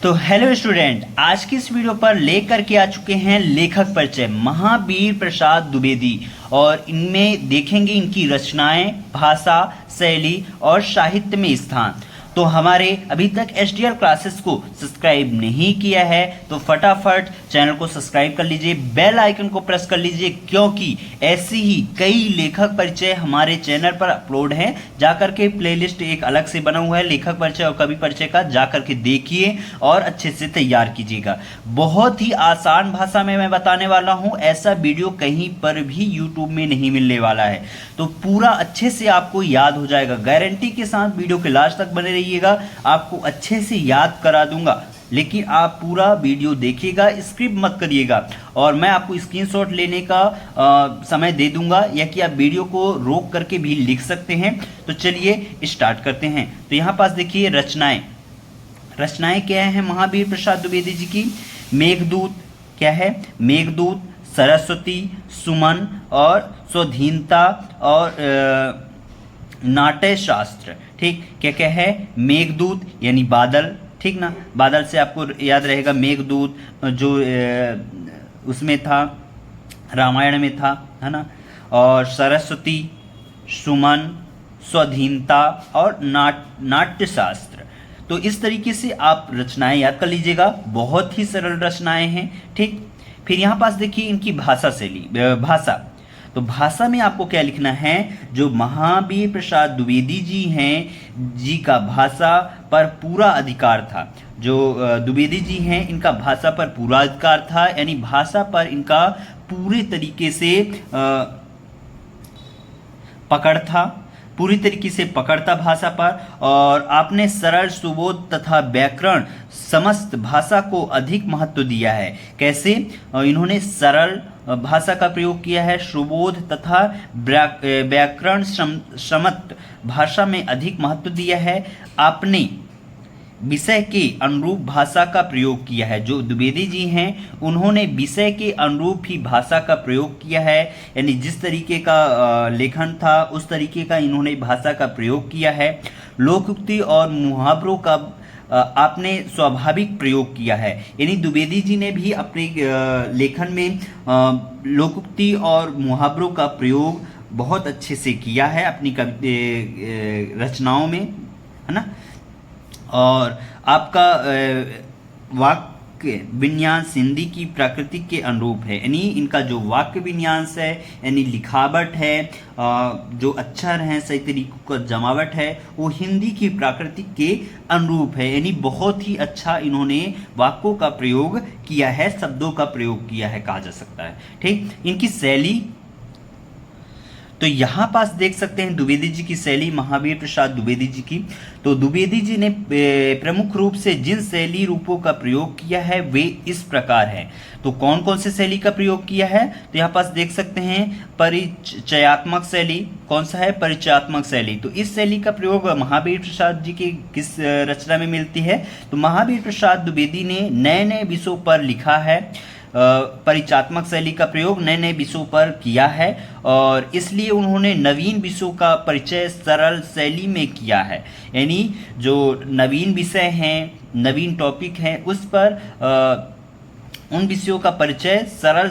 तो hello student, आज की इस वीडियो पर लेकर के आ चुके हैं लेखक परिचय महावीर प्रसाद द्विवेदी। और इनमें देखेंगे इनकी रचनाएं, भाषा, शैली और साहित्य में स्थान। तो हमारे अभी तक एचडीआर क्लासेस को सब्सक्राइब नहीं किया है तो फटाफट चैनल को सब्सक्राइब कर लीजिए, बेल आइकन को प्रेस कर लीजिए, क्योंकि ऐसी ही कई लेखक परिचय हमारे चैनल पर अपलोड हैं। जाकर के प्लेलिस्ट एक अलग से बना हुआ है लेखक परिचय और कवि परिचय का, जाकर के देखिए और अच्छे से तैयार कीजिएगा। बहुत ही आसान भाषा में मैं बताने वाला हूं, ऐसा वीडियो कहीं पर भी यूट्यूब में नहीं मिलने वाला है। तो पूरा अच्छे से आपको याद हो जाएगा, गारंटी के साथ। वीडियो के लास्ट तक बने रहिएगा, आपको अच्छे से याद करा दूंगा, लेकिन आप पूरा वीडियो देखिएगा, स्किप मत करिएगा। और मैं आपको स्क्रीनशॉट लेने का समय दे दूंगा, या कि आप वीडियो को रोक करके भी लिख सकते हैं। तो चलिए स्टार्ट करते हैं। तो यहाँ पास देखिए रचनाएं क्या हैं महावीर प्रसाद द्विवेदी जी की। मेघदूत क्या है? मेघदूत, सरस्वती, सुमन और स्वाधीनता और नाट्य शास्त्र। ठीक, क्या क्या है? मेघदूत यानी बादल, ठीक ना। बादल से आपको याद रहेगा मेघदूत, जो उसमें था, रामायण में था, है ना। और सरस्वती, सुमन, स्वाधीनता और नाट्य शास्त्र। तो इस तरीके से आप रचनाएं याद कर लीजिएगा, बहुत ही सरल रचनाएं हैं। ठीक, फिर यहाँ पास देखिए इनकी भाषा शैली, भाषा। तो भाषा में आपको क्या लिखना है? जो महावीर प्रसाद द्विवेदी जी हैं, जी का भाषा पर पूरा अधिकार था। जो द्विवेदी जी हैं, इनका भाषा पर पूरा अधिकार था, यानी भाषा पर इनका पूरे तरीके से पकड़ था, पूरी तरीके से पकड़ता भाषा पर। और आपने सरल, सुबोध तथा व्याकरण समस्त भाषा को अधिक महत्व दिया है। कैसे? इन्होंने सरल भाषा का प्रयोग किया है, सुबोध तथा व्याकरण समस्त भाषा में अधिक महत्व दिया है। आपने विषय के अनुरूप भाषा का प्रयोग किया है। जो द्विवेदी जी हैं, उन्होंने विषय के अनुरूप ही भाषा का प्रयोग किया है, यानी जिस तरीके का लेखन था उस तरीके का इन्होंने भाषा का प्रयोग किया है। लोकोक्ति और मुहावरों का आपने स्वाभाविक प्रयोग किया है, यानी द्विवेदी जी ने भी अपने लेखन में लोकोक्ति और मुहावरों का प्रयोग बहुत अच्छे से किया है अपनी रचनाओं में, है ना। और आपका वाक्य विन्यास हिंदी की प्रकृति के अनुरूप है, यानी इनका जो वाक्य विन्यास है, यानी लिखावट है, जो अक्षर हैं, सही तरीकों का जमावट है, वो हिंदी की प्रकृति के अनुरूप है, यानी बहुत ही अच्छा इन्होंने वाक्यों का प्रयोग किया है, शब्दों का प्रयोग किया है, कहा जा सकता है। ठीक, इनकी शैली, तो यहाँ पास देख सकते हैं द्विवेदी जी की शैली, महावीर प्रसाद द्विवेदी जी की। तो द्विवेदी जी ने प्रमुख रूप से जिन शैली रूपों का प्रयोग किया है वे इस प्रकार हैं। तो कौन कौन से शैली का प्रयोग किया है? तो यहाँ पास देख सकते हैं परिचयात्मक शैली। कौन सा है? परिचयात्मक शैली। तो इस शैली का प्रयोग महावीर प्रसाद जी की किस रचना में मिलती है? तो महावीर प्रसाद द्विवेदी ने नए नए विषयों पर लिखा है, परिचयात्मक शैली का प्रयोग नए नए विषयों पर किया है, और इसलिए उन्होंने नवीन विषयों का परिचय सरल शैली में किया है। यानी जो नवीन विषय हैं, नवीन टॉपिक हैं, उस पर उन विषयों का परिचय सरल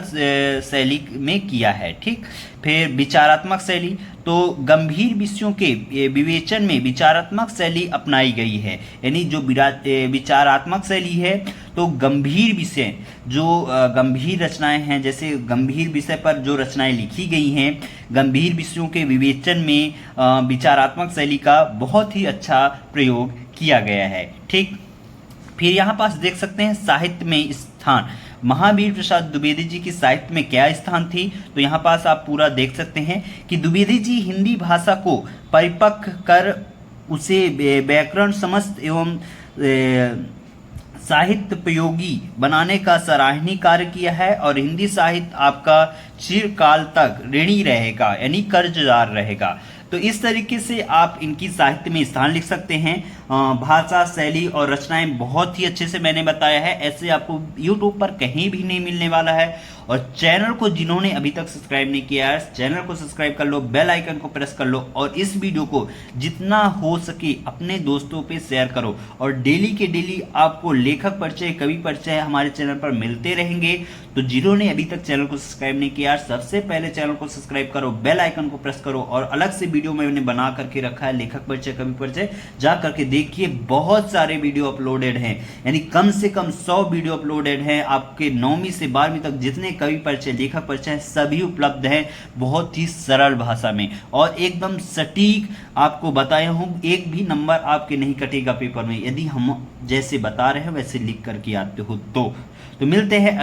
शैली में किया है। ठीक, फिर विचारात्मक शैली। तो गंभीर विषयों के विवेचन में विचारात्मक शैली अपनाई गई है, यानी जो विचारात्मक शैली है, तो गंभीर विषय, जो गंभीर रचनाएं हैं, जैसे गंभीर विषय पर जो रचनाएं लिखी गई हैं, गंभीर विषयों के विवेचन में विचारात्मक शैली का बहुत ही अच्छा प्रयोग किया गया है। ठीक, फिर यहाँ पास देख सकते हैं साहित्य में स्थान। महावीर प्रसाद द्विवेदी जी की साहित्य में क्या स्थान थी? तो यहाँ पास आप पूरा देख सकते हैं कि द्विवेदी जी हिंदी भाषा को परिपक्व कर उसे व्याकरण समस्त एवं साहित्य प्रयोगी बनाने का सराहनीय कार्य किया है, और हिंदी साहित्य आपका चिरकाल तक ऋणी रहेगा, यानी कर्जदार रहेगा। तो इस तरीके से आप इनकी साहित्य में स्थान लिख सकते हैं। भाषा, शैली और रचनाएं बहुत ही अच्छे से मैंने बताया है। ऐसे आपको यूट्यूब पर कहीं भी नहीं मिलने वाला है। और चैनल को जिन्होंने अभी तक सब्सक्राइब नहीं किया है, चैनल को सब्सक्राइब कर लो, बेल आइकन को प्रेस कर लो और इस वीडियो को जितना हो सके अपने दोस्तों पे शेयर करो। और डेली के डेली आपको लेखक परिचय, कवि परिचय हमारे चैनल पर मिलते रहेंगे। तो जिन्होंने अभी तक चैनल को सब्सक्राइब नहीं किया, सबसे पहले चैनल को सब्सक्राइब करो, बेल आइकन को प्रेस करो और अलग से वीडियो मैंने बना करके रखा है लेखक परिचय, कवि परिचय, जा करके देखिए। बहुत सारे वीडियो अपलोडेड हैं, यानी कम से कम 100 वीडियो अपलोडेड हैं। आपके 9वीं से 12वीं तक जितने कवि परिचय, लेखक परिचय सभी उपलब्ध हैं, बहुत ही सरल भाषा में और एकदम सटीक आपको बताया हूं। एक भी नंबर आपके नहीं कटेगा पेपर में, यदि हम जैसे बता रहे हैं वैसे लिख करके आते हो तो मिलते हैं